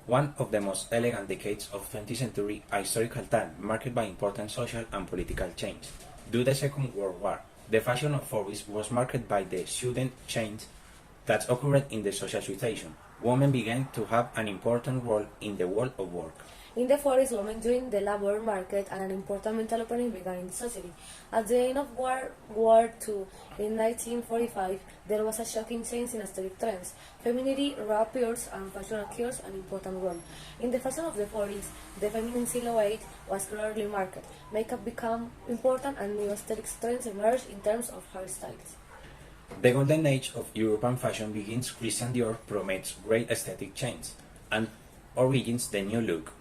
one of the most elegant decades of 20th century, a historical time marked by important social and political change. Due to the Second World War, the fashion of 40s was marked by the sudden change that occurred in the social situation. Women began to have an important role in the world of work. In the 40s, women joined the labor market and an important mental opening began in the society. At the end of World War II, in 1945, there was a shocking change in aesthetic trends. Femininity reappears and fashion occurs an important role. In the fashion of the 40s, the feminine silhouette was clearly marked. Makeup became important and new aesthetic trends emerged in terms of hairstyles. The golden age of European fashion begins. Christian Dior promotes great aesthetic change and origins the new look.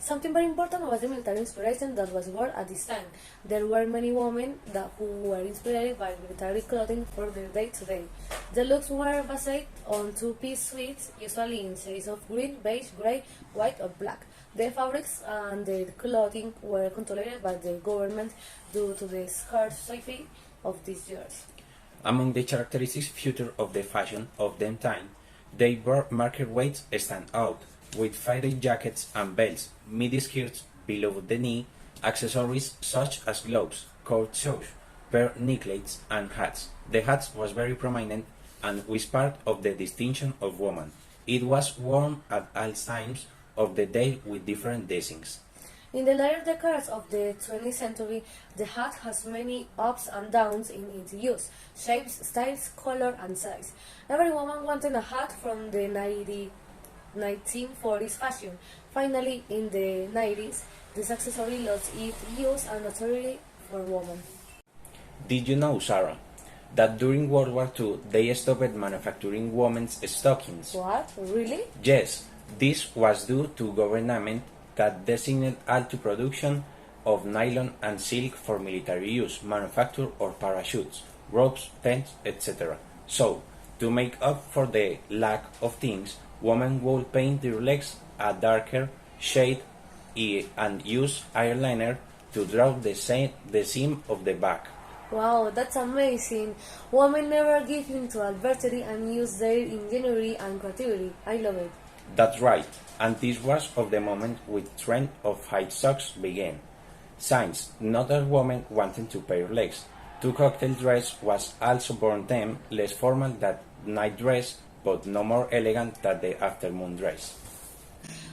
Something very important was the military inspiration that was worn at this time. There were many women who were inspired by military clothing for their day-to-day. The looks were based on two-piece suites, usually in shades of green, beige, grey, white or black. The fabrics and the clothing were controlled by the government due to the scarcity of these years. Among the characteristics features of the fashion of them time, their market weights stand out, with faded jackets and belts, midi skirts below the knee, accessories such as gloves, coat shoes, pair necklaces, and hats. The hat was very prominent and was part of the distinction of women. It was worn at all times of the day with different dressings. In the later decades of the 20th century, the hat has many ups and downs in its use, shapes, styles, color, and size. Every woman wanted a hat from the 1940s fashion. Finally, in the 90s, this accessory lost its use and notoriety for women. Did you know, Sarah, that during World War II they stopped manufacturing women's stockings? What? Really? Yes, this was due to government that designated all to production of nylon and silk for military use, manufacture or parachutes, ropes, tents, etc. So, to make up for the lack of things, women would paint their legs a darker shade and use eyeliner to draw the seam of the back. Wow, that's amazing. Women never give in to adversity and use their ingenuity and creativity. I love it. That's right, and this was of the moment when trend of high socks began. Since not all women wanted to pair legs, two cocktail dress was also born them less formal than night dress, but no more elegant than the afternoon dress.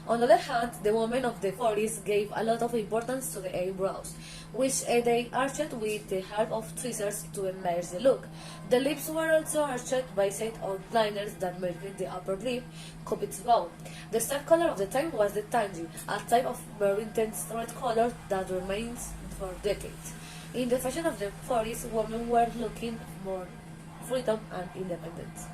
On the other hand, the women of the 40s gave a lot of importance to the eyebrows, which they arched with the help of tweezers to enlarge the look. The lips were also arched by set outliners that made the upper lip Cupid's bow. The star color of the time was the tangy, a type of very intense red color that remains for decades. In the fashion of the 40s, women were looking more freedom and independence.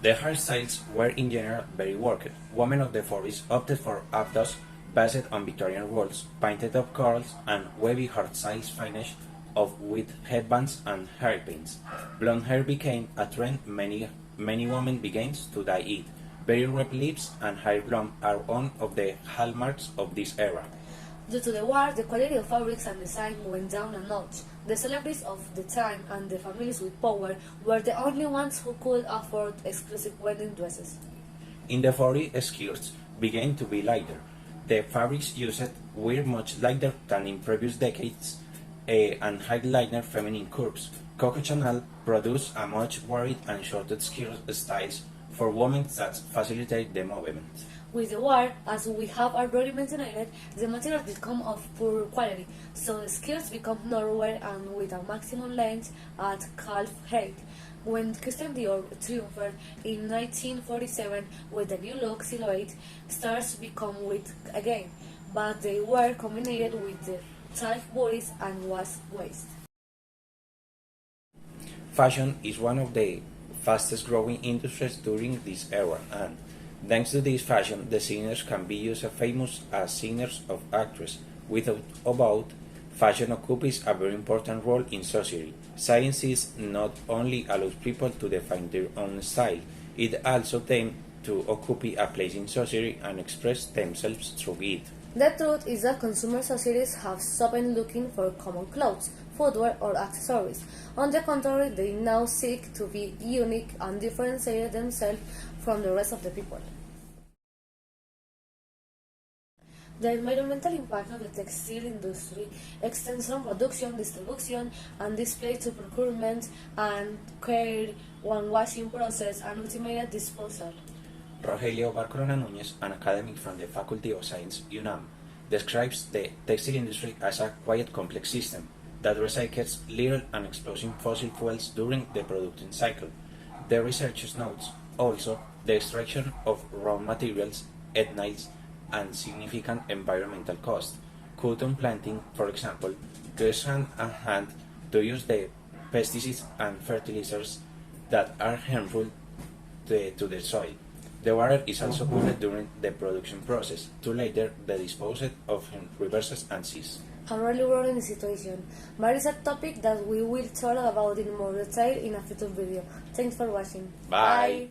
The hairstyles were in general very worked. Women of the 40s opted for updos based on Victorian rules, painted up curls, and wavy hairstyles finished off with headbands and hairpins. Blonde hair became a trend. Many women began to dye it. Very red lips and hair blonde are one of the hallmarks of this era. Due to the war, the quality of fabrics and design went down a notch. The celebrities of the time and the families with power were the only ones who could afford exclusive wedding dresses. In the 40s, skirts began to be lighter. The fabrics used were much lighter than in previous decades and highlighted feminine curves. Coco Chanel produced a much varied and shorter skirt styles for women that facilitate the movement. With the war, as we have already mentioned, the materials become of poor quality, so the skirts become narrower and with a maximum length at calf height. When Christian Dior triumphed in 1947 with the new look silhouette, stars become wide again, but they were combined with the tight bodies and was waist. Fashion is one of the fastest growing industries during this era, and thanks to this fashion, the singers can be used as famous as singers of actresses. Without about, fashion occupies a very important role in society. Science not only allows people to define their own style, it also them to occupy a place in society and express themselves through it. The truth is that consumer societies have stopped looking for common clothes, footwear, or accessories. On the contrary, they now seek to be unique and differentiate themselves from the rest of the people. The environmental impact of the textile industry extends from production, distribution, and display to procurement and care, one washing process, and ultimate disposal. Rogelio Barcolona Núñez, an academic from the Faculty of Science, UNAM, describes the textile industry as a quite complex system that recycles little and explosive fossil fuels during the production cycle. The researchers notes also the extraction of raw materials, ethyls, and significant environmental cost. Cotton planting, for example, goes hand in hand to use the pesticides and fertilizers that are harmful to the soil. The water is also polluted during the production process to later be disposed of in rivers and seas. A really worrying situation, but it's a topic that we will talk about in more detail in a future video. Thanks for watching. Bye.